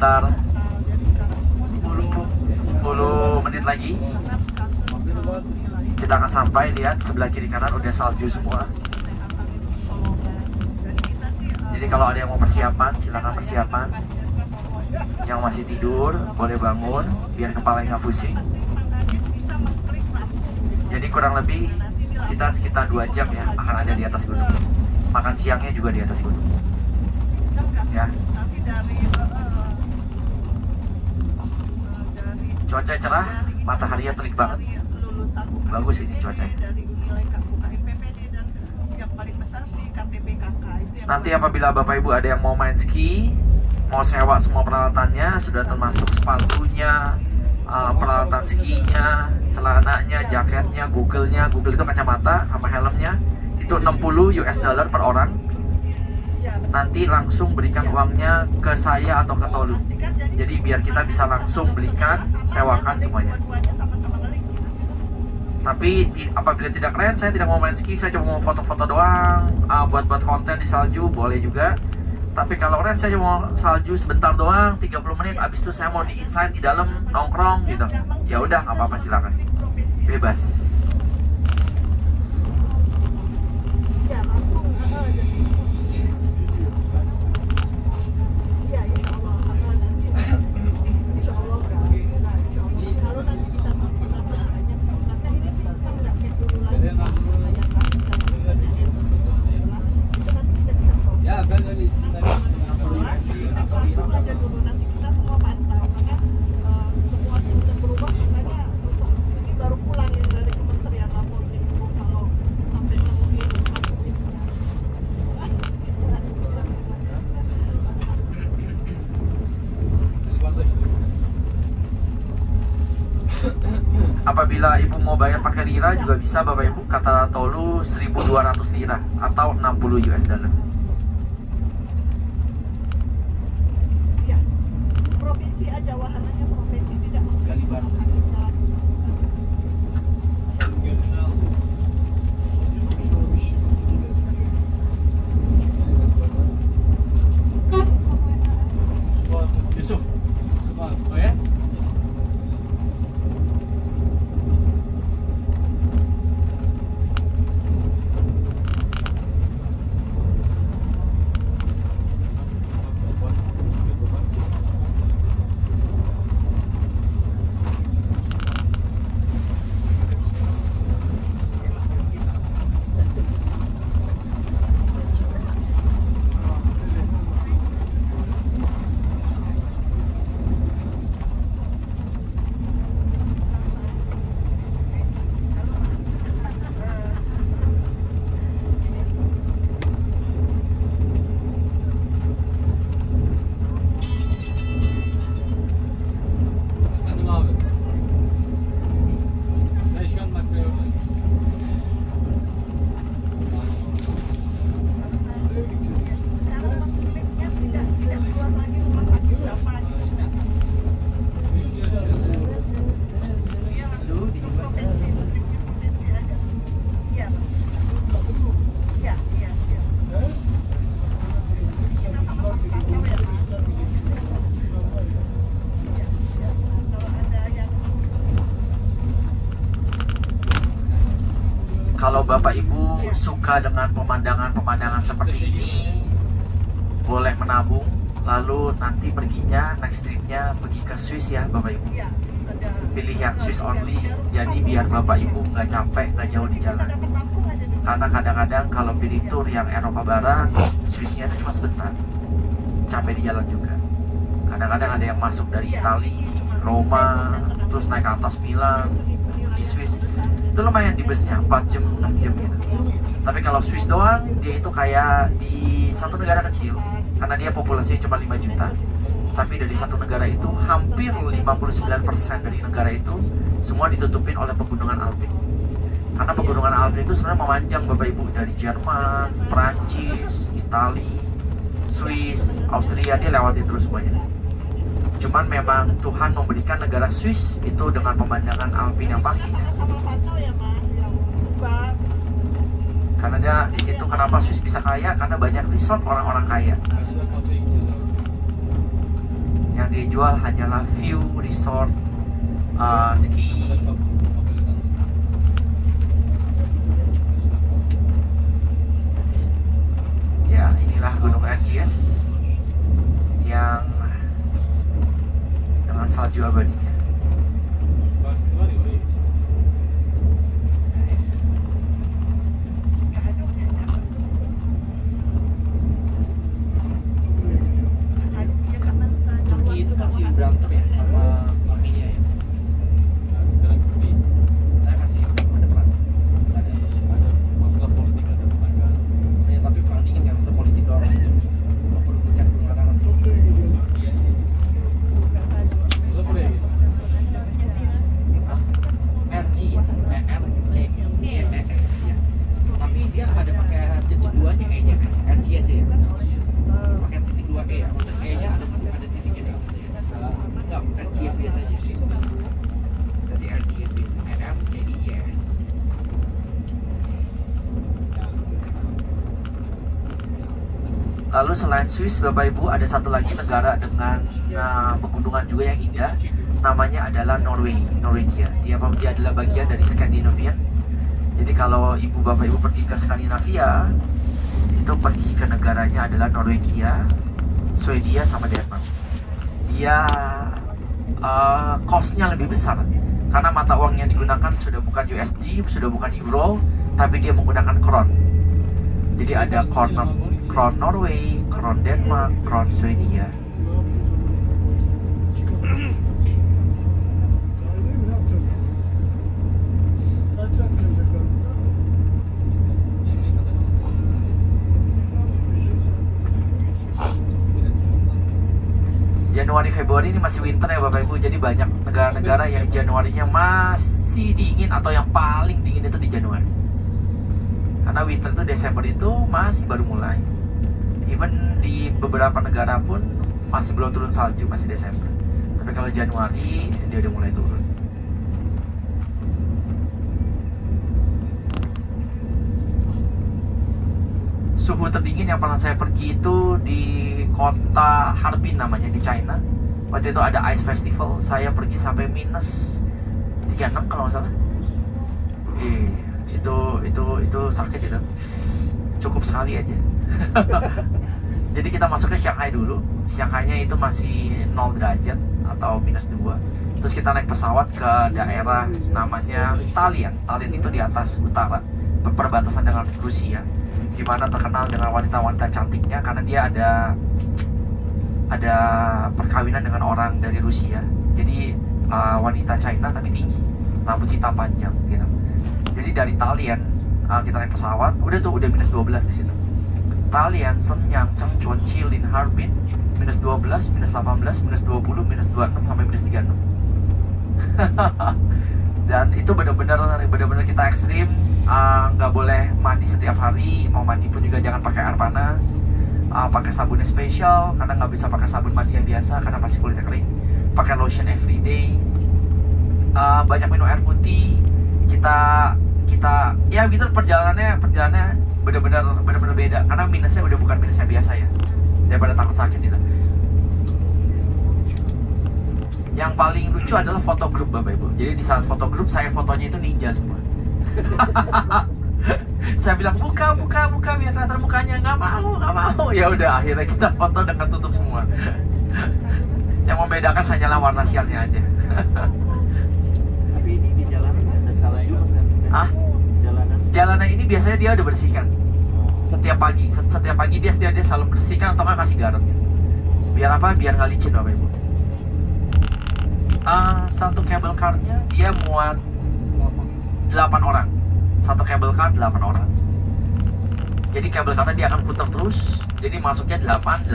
sekitar 10 menit lagi kita akan sampai. Lihat sebelah kiri kanan udah salju semua. Jadi kalau ada yang mau persiapan, silakan persiapan. Yang masih tidur boleh bangun biar kepalanya nggak pusing. Jadi kurang lebih kita sekitar 2 jam ya akan ada di atas gunung. Makan siangnya juga di atas gunung ya. Cuaca cerah, mataharinya terik banget. Bagus ini cuacanya. Nanti apabila Bapak Ibu ada yang mau main ski, mau sewa semua peralatannya, sudah termasuk sepatunya, peralatan skinya, celananya, jaketnya, Google itu kacamata sama helmnya, itu 60 US dollar per orang. Nanti langsung berikan uangnya ke saya atau ke Tolu. Jadi biar kita bisa langsung belikan, sewakan semuanya. Tapi apabila tidak keren, saya tidak mau main ski, saya cuma mau foto-foto doang, buat konten di salju, boleh juga. Tapi kalau keren, saya cuma mau salju sebentar doang, 30 menit, abis itu saya mau di inside, di dalam, nongkrong gitu. Ya udah, nggak apa-apa, silakan. Bebas. Apabila Ibu mau bayar pakai lira juga bisa Bapak Ibu, kata Tolu 1.200 lira atau 60 US dollar. Iya, provinsi aja, wahananya provinsi, tidak Kalimantan. Yusuf, oh ya? Kalau Bapak Ibu suka dengan pemandangan-pemandangan seperti ini, boleh menabung, lalu nanti perginya, next tripnya pergi ke Swiss ya Bapak Ibu. Pilih yang Swiss only, jadi biar Bapak Ibu nggak capek, nggak jauh di jalan. Karena kadang-kadang kalau pilih tour yang Eropa Barat, Swissnya itu cuma sebentar, capek di jalan juga. Kadang-kadang ada yang masuk dari Italia, Roma, terus naik ke atas Milan, di Swiss itu lumayan di busnya 4 jam 6 jam gitu. Tapi kalau Swiss doang, dia itu kayak di satu negara kecil karena dia populasinya cuma 5 juta. Tapi dari satu negara itu hampir 59% dari negara itu semua ditutupin oleh pegunungan Alpin. Karena pegunungan Alpin itu sebenarnya memanjang Bapak Ibu dari Jerman, Prancis, Italia, Swiss, Austria, dia lewatin terus semuanya. Cuman memang Tuhan memberikan negara Swiss itu dengan pemandangan Alpin yang paling indah. Karena dia di situ, kenapa Swiss bisa kaya? Karena banyak resort orang-orang kaya. Yang dia jual hanyalah view resort ski. Ya, inilah Gunung Erciyes yang dengan salju abadinya. Turki itu masih berantem ya sama Armenia ya. Nah, sekarang sepi. Saya masih ada perang. Ada masalah politik, ada perang. Ya, tapi perang dingin kan, masalah politik doang. Memperlukan pengarangan Turki. Iya. Masa boleh? RCS, ya. Tapi dia ada pakai titik duanya kayaknya, RCS ya. Pakai titik 2E ya. Maksudnya kayaknya ada titiknya di atas ya. Enggak, RCS biasanya. Jadi RCS biasa, RCIS. Lalu selain Swiss, Bapak Ibu, ada satu lagi negara dengan pegunungan juga yang indah. Namanya adalah Norwegia. Dia adalah bagian dari Scandinavian. Jadi kalau Ibu Bapak Ibu pergi ke Skandinavia, itu pergi ke negaranya adalah Norwegia, Swedia, sama Denmark. Dia cost-nya lebih besar karena mata uang yang digunakan sudah bukan USD, sudah bukan Euro, tapi dia menggunakan Kron. Jadi ada Kron Norway, Kron Denmark, Kron Swedia. Januari Februari ini masih winter ya Bapak Ibu. Jadi banyak negara-negara yang Januarinya masih dingin atau yang paling dingin itu di Januari. Karena winter itu Desember itu masih baru mulai. Even di beberapa negara pun masih belum turun salju, masih Desember. Tapi kalau Januari dia udah mulai turun. Suhu terdingin yang pernah saya pergi itu di kota Harbin namanya, di China. Waktu itu ada Ice Festival, saya pergi sampai minus 36 kalau nggak salah. Itu sakit itu. Cukup sekali aja. Jadi kita masuk ke Shanghai dulu. Shanghai-nya itu masih 0 derajat atau minus 2. Terus kita naik pesawat ke daerah namanya Tallinn. Tallinn itu di atas utara, perbatasan dengan Rusia, di mana terkenal dengan wanita-wanita cantiknya karena dia ada perkawinan dengan orang dari Rusia. Jadi wanita China tapi tinggi, rambut hitam panjang gitu. Jadi dari Tallinn kita naik pesawat, udah minus 12 di situ. Tallinn, Shenyang, Changchun, Jilin, Harbin, minus 12, minus 18, minus 20, minus 26 sampai minus 36. Dan itu benar-benar kita ekstrim. Nggak boleh mandi setiap hari, mau mandi pun juga jangan pakai air panas, pakai sabun yang spesial karena nggak bisa pakai sabun mandi yang biasa karena pasti kulitnya kering. Pakai lotion everyday, banyak minum air putih. Kita ya gitu, perjalanannya benar-benar beda karena minusnya udah bukan minus yang biasa ya, daripada takut sakit gitu. Yang paling lucu adalah foto grup Bapak Ibu. Jadi di saat foto grup saya fotonya itu ninja semua. Saya bilang buka biar kelihatan mukanya, nggak mau. Ya udah akhirnya kita foto dengan tutup semua. Yang membedakan hanyalah warna sialnya aja. Tapi ini di jalanan ada salju Mas? Jalanan ini biasanya dia udah bersihkan. Setiap pagi dia selalu bersihkan atau nggak kasih garam. Biar apa? Biar nggak licin Bapak Ibu. Satu cable car-nya dia muat 8 orang. Satu cable car 8 orang. Jadi cable car-nya dia akan putar terus. Jadi masuknya 8.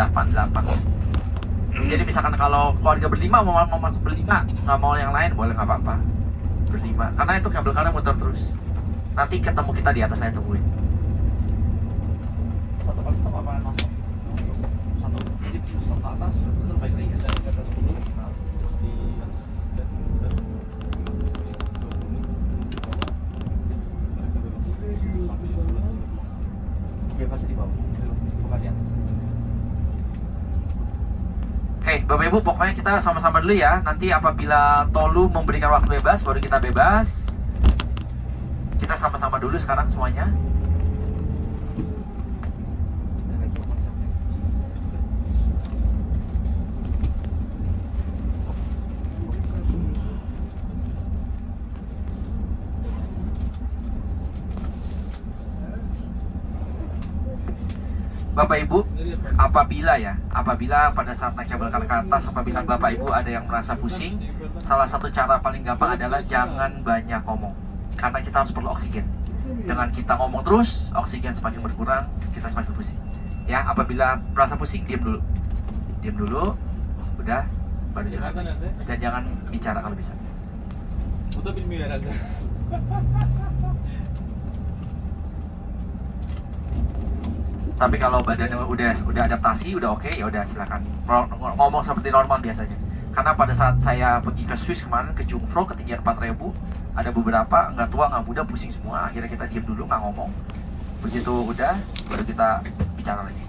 Jadi misalkan kalau keluarga berlima mau masuk berlima, nggak mau yang lain boleh, nggak apa-apa. Berlima. Karena itu cable car-nya muter terus. Nanti ketemu kita di atas, saya tungguin. Satu kali stop apa masuk? Satu. Jadi stop ke atas, betul baik lagi dari ke atas dulu. Ya pasti di bawah, bukan di atas. Oke, Oke, Bapak Ibu, pokoknya kita sama-sama dulu ya. Nanti apabila Tolu memberikan waktu bebas, baru kita bebas. Kita sama-sama dulu sekarang semuanya. Bapak Ibu, apabila pada saat naik kabel ke atas, apabila Bapak Ibu ada yang merasa pusing, salah satu cara paling gampang adalah jangan banyak ngomong, karena kita harus perlu oksigen. Dengan kita ngomong terus, oksigen semakin berkurang, kita semakin pusing. Ya, apabila merasa pusing, diam dulu, udah, baru jalan. Dan jangan bicara kalau bisa. Tapi kalau badannya udah adaptasi, udah oke, ya udah silakan ngomong seperti normal biasanya. Karena pada saat saya pergi ke Swiss kemarin, ke Jungfrau ketinggian 4000, ada beberapa nggak tua nggak muda pusing semua. Akhirnya kita diam dulu, nggak ngomong. Begitu udah, baru kita bicara lagi.